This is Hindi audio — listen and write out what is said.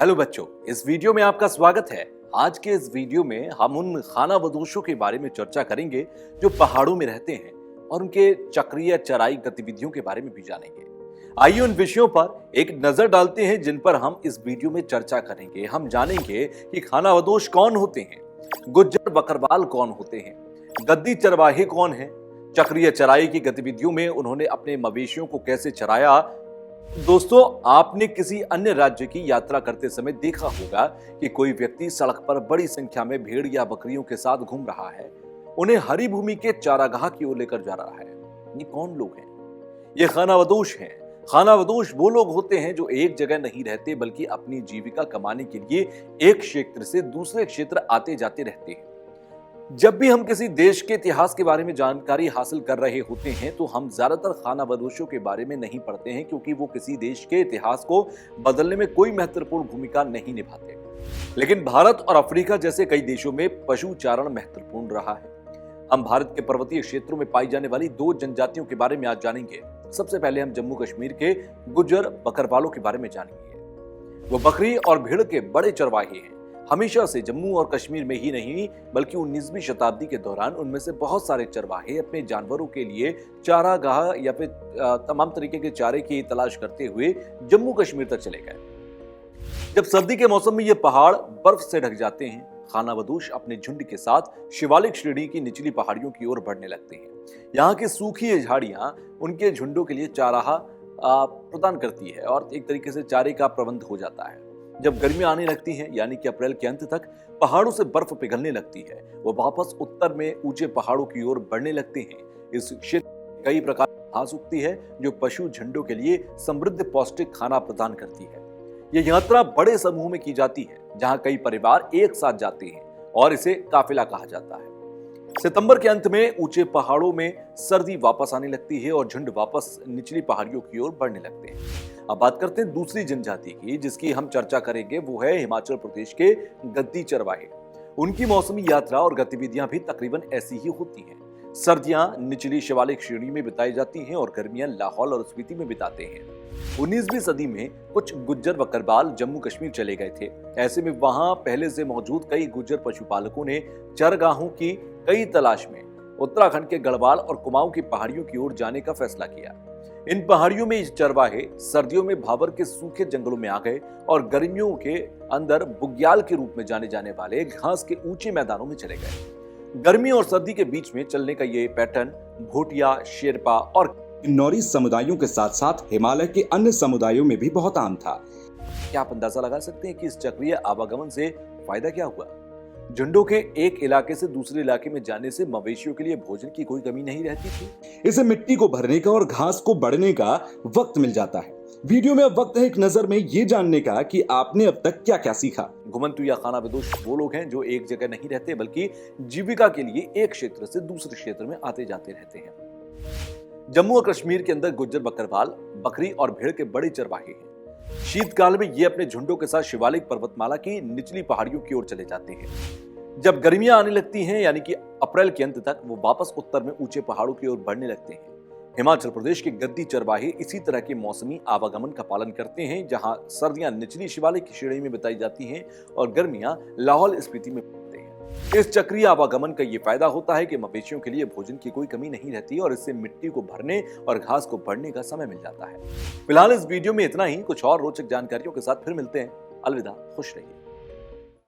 हेलो बच्चों, इस वीडियो में आपका स्वागत है। आज के इस वीडियो में हम उन खानाबदोशों के बारे में चर्चा करेंगे जो पहाड़ों में रहते हैं और उनके चक्रीय चराई गतिविधियों के बारे में भी जानेंगे। आइए उन विषयों पर एक नजर डालते हैं जिन पर हम इस वीडियो में चर्चा करेंगे। हम जानेंगे कि खानाबदोश कौन होते हैं, गुज्जर बकरवाल कौन होते हैं, गद्दी चरवाहे कौन हैं, चक्रीय चराई की गतिविधियों में उन्होंने अपने मवेशियों को कैसे चराया। दोस्तों, आपने किसी अन्य राज्य की यात्रा करते समय देखा होगा कि कोई व्यक्ति सड़क पर बड़ी संख्या में भेड़ या बकरियों के साथ घूम रहा है, उन्हें हरी भूमि के चारागाह की ओर लेकर जा रहा है। ये कौन लोग हैं? ये खानाबदोश हैं। खानाबदोश वो लोग होते हैं जो एक जगह नहीं रहते बल्कि अपनी जीविका कमाने के लिए एक क्षेत्र से दूसरे क्षेत्र आते जाते रहते हैं। जब भी हम किसी देश के इतिहास के बारे में जानकारी हासिल कर रहे होते हैं तो हम ज्यादातर खानाबदोशों के बारे में नहीं पढ़ते हैं, क्योंकि वो किसी देश के इतिहास को बदलने में कोई महत्वपूर्ण भूमिका नहीं निभाते। लेकिन भारत और अफ्रीका जैसे कई देशों में पशु चारण महत्वपूर्ण रहा है। हम भारत के पर्वतीय क्षेत्रों में पाई जाने वाली दो जनजातियों के बारे में आज जानेंगे। सबसे पहले हम जम्मू कश्मीर के गुज्जर बकरवालों के बारे में जानेंगे। वो बकरी और भेड़ के बड़े चरवाहे हैं। हमेशा से जम्मू और कश्मीर में ही नहीं बल्कि 19वीं शताब्दी के दौरान उनमें से बहुत सारे चरवाहे अपने जानवरों के लिए चारागाह या फिर तमाम तरीके के चारे की तलाश करते हुए जम्मू कश्मीर तक चले गए। जब सर्दी के मौसम में ये पहाड़ बर्फ से ढक जाते हैं, खानाबदोश अपने झुंड के साथ शिवालिक श्रेणी की निचली पहाड़ियों की ओर बढ़ने लगते हैं। यहाँ की सूखी झाड़ियां उनके झुंडों के लिए चाराहा प्रदान करती है और एक तरीके से चारे का प्रबंध हो जाता है। जब गर्मियां आने लगती हैं, यानी कि अप्रैल के अंत तक पहाड़ों से बर्फ पिघलने लगती है, वो वापस उत्तर में ऊंचे पहाड़ों की ओर बढ़ने लगते हैं। इस क्षेत्र में कई प्रकार की घास उगती है जो पशु झुंडों के लिए समृद्ध पौष्टिक खाना प्रदान करती है। ये यात्रा बड़े समूह में की जाती है, जहां कई परिवार एक साथ जाते हैं और इसे काफिला कहा जाता है। सितंबर के अंत में ऊंचे पहाड़ों में सर्दी वापस आने लगती है और झुंड वापस निचली पहाड़ियों की ओर बढ़ने लगते हैं। अब बात करते हैं दूसरी जनजाति की जिसकी हम चर्चा करेंगे। वो है हिमाचल प्रदेश के गद्दी चरवाहे। उनकी मौसमी यात्रा और गतिविधियां भी तकरीबन ऐसी ही होती हैं। सर्दियां निचली शिवालिक श्रेणी में बिताई जाती हैं और गर्मियां लाहौल और स्पीति में बिताते हैं। 19वीं सदी में कुछ गुज्जर बकरवाल जम्मू कश्मीर चले गए थे। ऐसे में वहां पहले से मौजूद कई गुज्जर पशुपालकों ने चरगाहों की कई तलाश में उत्तराखंड के गढ़वाल और कुमाऊं की पहाड़ियों की ओर जाने का फैसला किया। इन पहाड़ियों में चरवाहे सर्दियों में भाबर के सूखे जंगलों में आ गए और गर्मियों के अंदर बुग्याल के रूप में जाने जाने वाले घास के ऊंचे मैदानों में चले गए। गर्मी और सर्दी के बीच में चलने का ये पैटर्न भोटिया, शेरपा और किन्नौरी समुदायों के साथ साथ हिमालय के अन्य समुदायों में भी बहुत आम था। क्या आप अंदाजा लगा सकते हैं कि इस चक्रीय आवागमन से फायदा क्या हुआ? झुंडों के एक इलाके से दूसरे इलाके में जाने से मवेशियों के लिए भोजन की कोई कमी नहीं रहती थी। इसे मिट्टी को भरने का और घास को बढ़ने का वक्त मिल जाता है। वीडियो में अब वक्त है एक नजर में ये जानने का कि आपने अब तक क्या क्या सीखा। घुमंतु या खानाबदोश वो लोग हैं जो एक जगह नहीं रहते बल्कि जीविका के लिए एक क्षेत्र से दूसरे क्षेत्र में आते जाते रहते हैं। जम्मू और कश्मीर के अंदर गुज्जर बकरवाल बकरी और भेड़ के बड़े चरवाहे हैं। शीतकाल में ये अपने झुंडों के साथ शिवालिक पर्वतमाला की निचली पहाड़ियों की ओर चले जाते हैं। जब गर्मियां आने लगती हैं, यानी कि अप्रैल के अंत तक, वो वापस उत्तर में ऊंचे पहाड़ों की ओर बढ़ने लगते हैं। हिमाचल प्रदेश के गद्दी चरवाहे इसी तरह के मौसमी आवागमन का पालन करते हैं, जहां सर्दियां निचली शिवालिक की श्रेणी में बिताई जाती हैं और गर्मियां लाहौल स्पीति में बिताते हैं। इस चक्रीय आवागमन का ये फायदा होता है कि मवेशियों के लिए भोजन की कोई कमी नहीं रहती और इससे मिट्टी को भरने और घास को बढ़ने का समय मिल जाता है। फिलहाल इस वीडियो में इतना ही। कुछ और रोचक जानकारियों के साथ फिर मिलते हैं। अलविदा, खुश रहिए।